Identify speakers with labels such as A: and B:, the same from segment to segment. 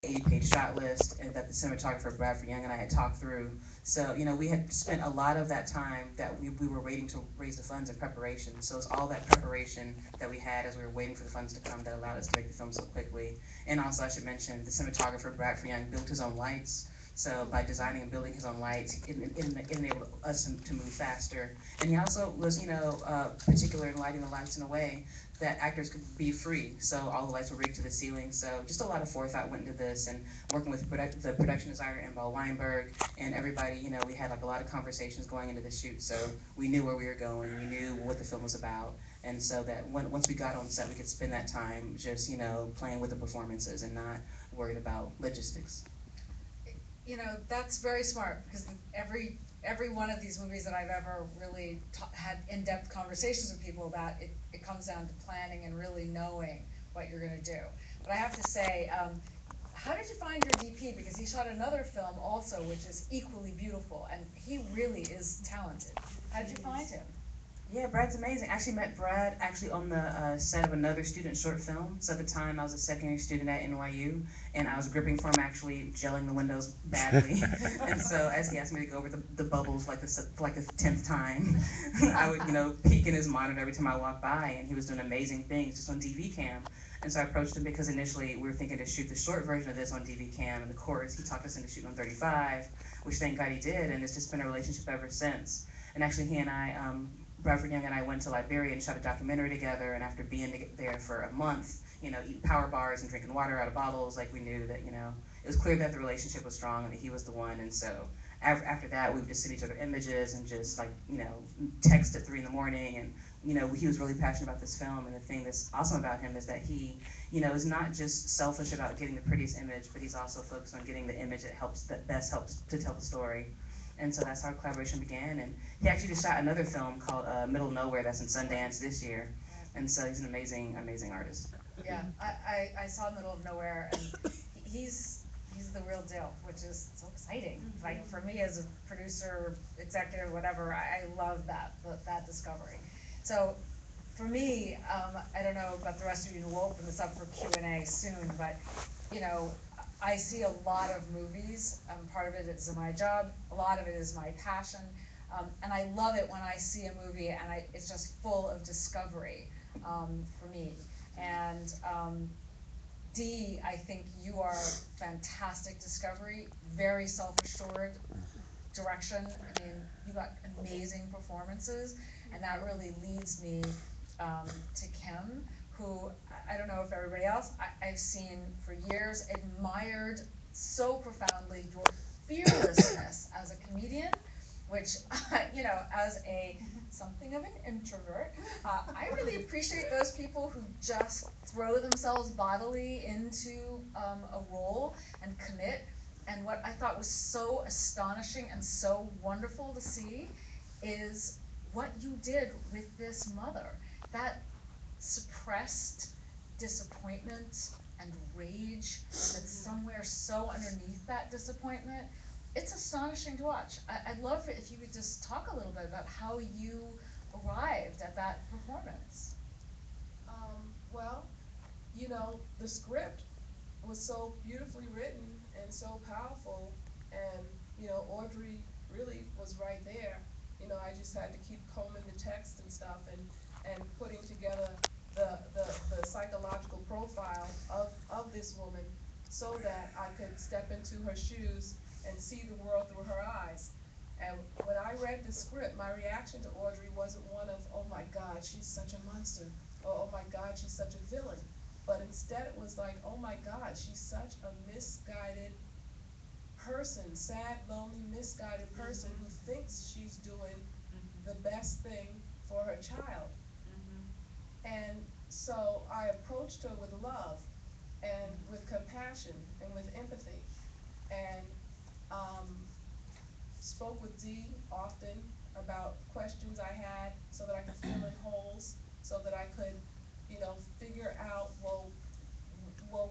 A: 80-page shot list and that the cinematographer Bradford Young and I had talked through. So, we had spent a lot of that time that we were waiting to raise the funds in preparation. So it's all that preparation that we had as we were waiting for the funds to come that allowed us to make the film so quickly. And also, I should mention, the cinematographer Bradford Young built his own lights. So by designing and building his own lights, it enabled us to move faster. And he also was, particular in lighting the lights in a way that actors could be free. So all the lights were rigged to the ceiling. So just a lot of forethought went into this, and working with the production designer Inbal Weinberg and everybody, we had like a lot of conversations going into the shoot. So we knew where we were going, we knew what the film was about, and so that once we got on set, we could spend that time just playing with the performances and not worried about logistics.
B: That's very smart, because every one of these movies that I've ever really had in-depth conversations with people about, it comes down to planning and really knowing what you're going to do. But I have to say, how did you find your DP? Because he shot another film also, which is equally beautiful, and he really is talented. How did you find him?
A: Yeah, Brad's amazing. I actually met Brad actually on the set of another student short film. So at the time, I was a second year student at NYU, and I was gripping for him, actually gelling the windows badly. And so as he asked me to go over the bubbles like the 10th time, I would peek in his monitor every time I walked by, and he was doing amazing things just on DV cam. And so I approached him because initially we were thinking to shoot the short version of this on DV cam, and of course he talked us into shooting on 35, which thank God he did, and it's just been a relationship ever since. And actually, he and I, Bradford Young and I went to Liberia and shot a documentary together. And after being there for a month, eating power bars and drinking water out of bottles, like we knew that, it was clear that the relationship was strong and that he was the one. And so after that, we would just send each other images and just like, text at 3 in the morning. And, he was really passionate about this film. And the thing that's awesome about him is that he, is not just selfish about getting the prettiest image, but he's also focused on getting the image that best helps to tell the story. And so that's how our collaboration began. And he actually just shot another film called Middle of Nowhere that's in Sundance this year. And so he's an amazing, amazing artist.
B: Yeah, I saw Middle of Nowhere, and he's the real deal, which is so exciting. Like, for me as a producer, executive, whatever, I love that discovery. So for me, I don't know about the rest of you, and we'll open this up for Q&A soon, but I see a lot of movies. Part of it is my job, a lot of it is my passion, and I love it when I see a movie and it's just full of discovery for me. And Dee, I think you are fantastic discovery, very self-assured direction. I mean, you got amazing performances, and that really leads me to Kim, who I don't know if everybody else I've seen for years, admired so profoundly your fearlessness as a comedian, which as a something of an introvert, I really appreciate those people who just throw themselves bodily into a role and commit. And what I thought was so astonishing and so wonderful to see is what you did with this mother. That suppressed disappointment and rage that's somewhere so underneath that disappointment. It's astonishing to watch. I'd love if you could just talk a little bit about how you arrived at that performance.
C: Well, the script was so beautifully written and so powerful, and Audrey really was right there. I just had to keep combing the text and stuff, and putting together the psychological profile of this woman, so that I could step into her shoes and see the world through her eyes. And when I read the script, my reaction to Audrey wasn't one of, oh my God, she's such a monster, or oh my God, she's such a villain. But instead it was like, oh my God, she's such a misguided person, sad, lonely, misguided person who thinks she's doing the best thing for her child. And so I approached her with love and with compassion and with empathy, and um, spoke with Dee often about questions I had, so that I could fill in holes, so that I could, figure out, well,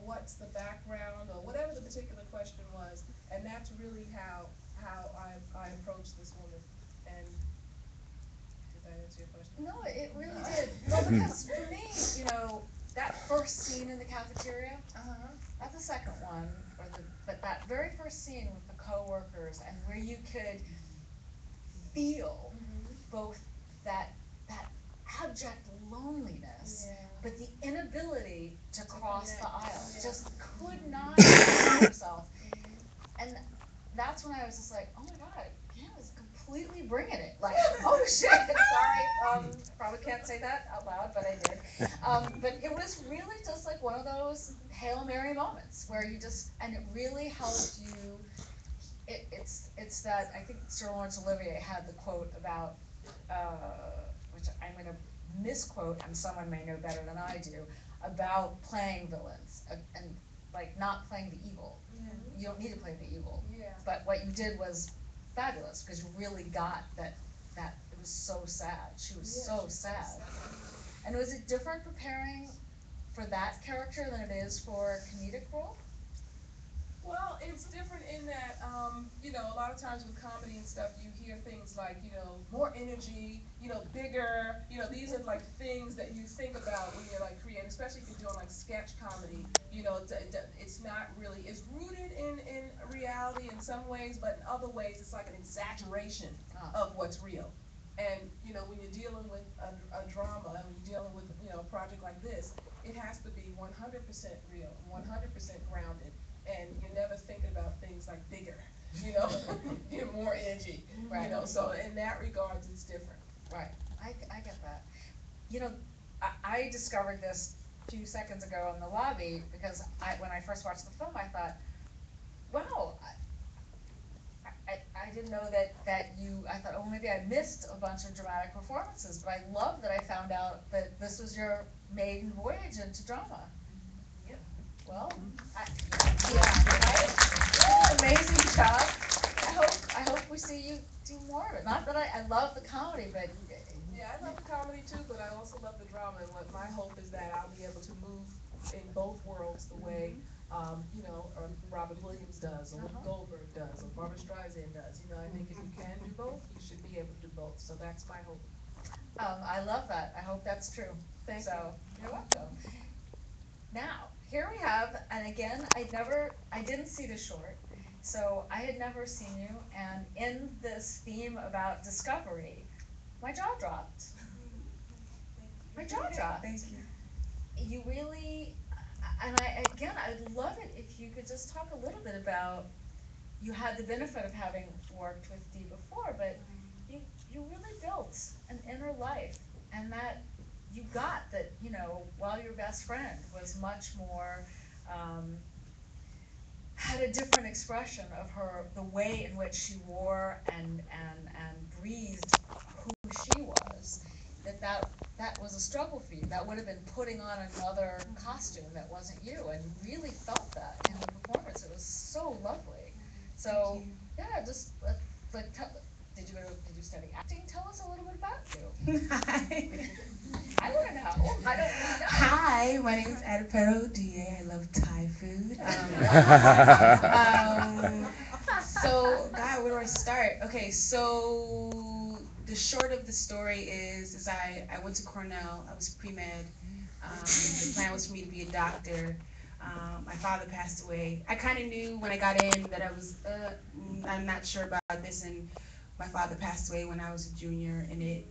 C: what's the background, or whatever the particular question was. And that's really how I approached this woman. And did that answer your question?
B: No, it really did. Well, because for me, that first scene in the cafeteria, not the second one or ever seen with the coworkers, and where you could feel both that abject loneliness,
C: Yeah.
B: but the inability to cross the aisle, just could not find yourself. And that's when I was just like, oh my god, Ken is completely bringing it. Like, oh shit, sorry, probably can't say that out loud, but I did. But it was really just like one of those Hail Mary moments where you just, and it really helped you. It's that, I think Sir Laurence Olivier had the quote about, which I'm going to misquote, and someone may know better than I do, about playing villains, and like not playing the evil.
C: Yeah.
B: You don't need to play the evil.
C: Yeah.
B: But what you did was fabulous, because you really got that it was so sad. She was so sad. And was it different preparing for that character than it is for a comedic role?
C: Well, it's different in that, a lot of times with comedy and stuff, you hear things like, more energy, bigger, these are like things that you think about when you're like creating, especially if you're doing like sketch comedy, it's not really, it's rooted in reality in some ways, but in other ways, it's like an exaggeration of what's real. And, when you're dealing with a drama, and when you're dealing with, a project like this, it has to be 100% real, 100% grounded. And you're never thinking about things like bigger, get more energy,
B: Right.
C: So in that regards, it's different.
B: Right, I get that. I discovered this a few seconds ago in the lobby, because when I first watched the film, I thought, wow, I didn't know that you, I thought, oh, maybe I missed a bunch of dramatic performances, but I love that I found out that this was your maiden voyage into drama.
C: Yep.
B: Well, right? Amazing job. I hope we see you do more of it. Not that I love the comedy, but
C: Yeah, I love the comedy too, but I also love the drama. And what my hope is that I'll be able to move in both worlds the way, Robin Williams does, or Whoopi Goldberg does, or Barbra Streisand does. I think if you can do both, you should be able to do both. So that's my hope.
B: I love that. I hope that's true.
C: Thank
B: you.
C: you.
B: You're welcome. Now, here we have, and again, I didn't see the short, so I had never seen you, and in this theme about discovery, my jaw dropped. My jaw dropped.
A: Thank you.
B: You really, and I'd love it if you could just talk a little bit about, you had the benefit of having worked with Dee before, but you really built an inner life, and that you got that, while your best friend was much more, had a different expression of her, the way in which she wore and breathed who she was, that was a struggle for you. That would have been putting on another costume that wasn't you, and you really felt that in the performance. It was so lovely. So yeah, just did you study acting? Tell us a little bit about you.
A: Hi.
B: I want to know. I don't really know.
A: Hi, my name is Adepero DA. I love Thai food. So, God, where do I start? Okay, so the short of the story is I went to Cornell. I was pre-med. The plan was for me to be a doctor. My father passed away. I kind of knew when I got in that I'm not sure about this, and my father passed away when I was a junior, and it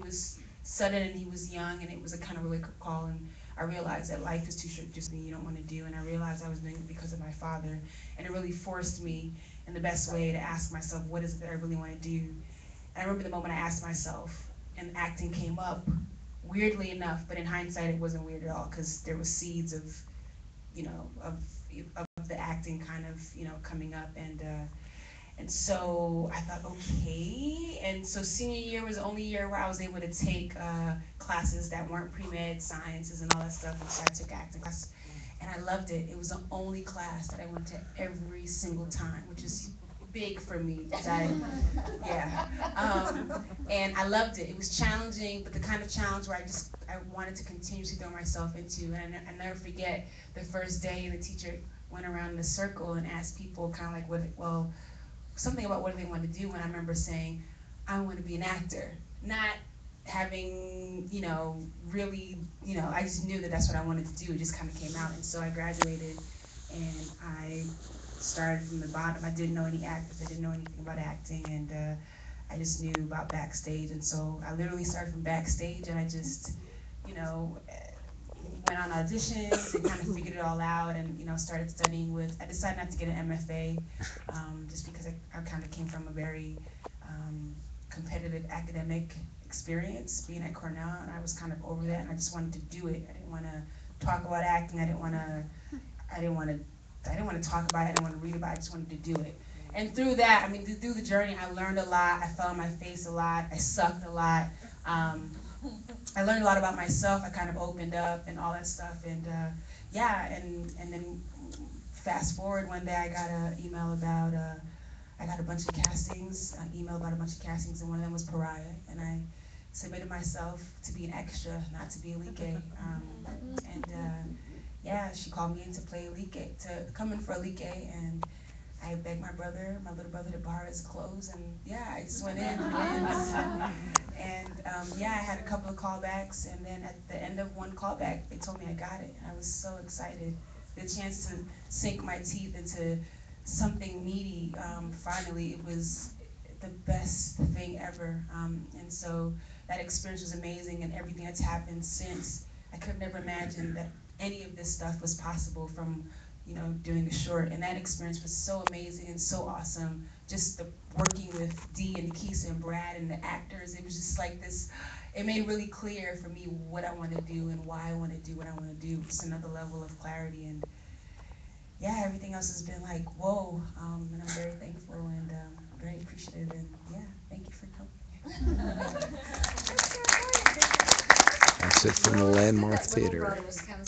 A: was sudden, and he was young, and it was a kind of wake-up call, and I realized that life is too short to do something you don't want to do, and I realized I was doing it because of my father, and it really forced me in the best way to ask myself, what is it that I really want to do? And I remember the moment I asked myself, and acting came up, weirdly enough, but in hindsight it wasn't weird at all, because there was seeds of the acting kind of, coming up, and so I thought, okay. And so senior year was the only year where I was able to take classes that weren't pre-med, sciences and all that stuff. And so I took acting class, and I loved it. It was the only class that I went to every single time, which is big for me. And I loved it. It was challenging, but the kind of challenge where I wanted to continuously throw myself into. And I never forget the first day, the teacher went around in a circle and asked people kind of like, something about what do they want to do, and I remember saying, I want to be an actor. Not having, really, I just knew that that's what I wanted to do. It just kind of came out, and so I graduated, and I
D: started from the bottom. I didn't know any actors. I didn't know anything about acting, and I just knew about backstage. And so I literally started from backstage, and I just, you know, went on auditions and kind of figured it all out, and started studying with. I decided not to get an MFA, just because I kind of came from a very competitive academic experience being at Cornell, and I was kind of over that, and I just wanted to do it. I didn't want to talk about acting. I didn't want to talk about it. I didn't want to read about it. I just wanted to do it. And through that, I mean, through the journey, I learned a lot. I fell on my face a lot. I sucked a lot. I learned a lot about myself. I kind of opened up and all that stuff. And yeah, and then fast forward, one day I got an email about, I got a bunch of castings, an email about a bunch of castings, and one of them was Pariah. And I submitted myself to be an extra, not to be a lead. Yeah, she called me in to play Alike, to come in for Alike, and I begged my little brother, to borrow his clothes, and yeah, I just went in. And yeah, I had a couple of callbacks, and then at the end of one callback, they told me I got it. And I was so excited. The chance to sink my teeth into something meaty, finally, it was the best thing ever. And so that experience was amazing, and everything that's happened since, I could have never imagined that any of this stuff was possible from doing a short. And that experience was so amazing and so awesome. Just working with Dee and Keisha and Brad and the actors, it was just like this, it made really clear for me what I want to do and why I want to do what I want to do. Just another level of clarity. And yeah, everything else has been like, whoa, and I'm very thankful and very appreciative, and yeah, thank you for coming.
E: That's it from the Landmark
B: Little
E: Theater.
B: brothers, Ken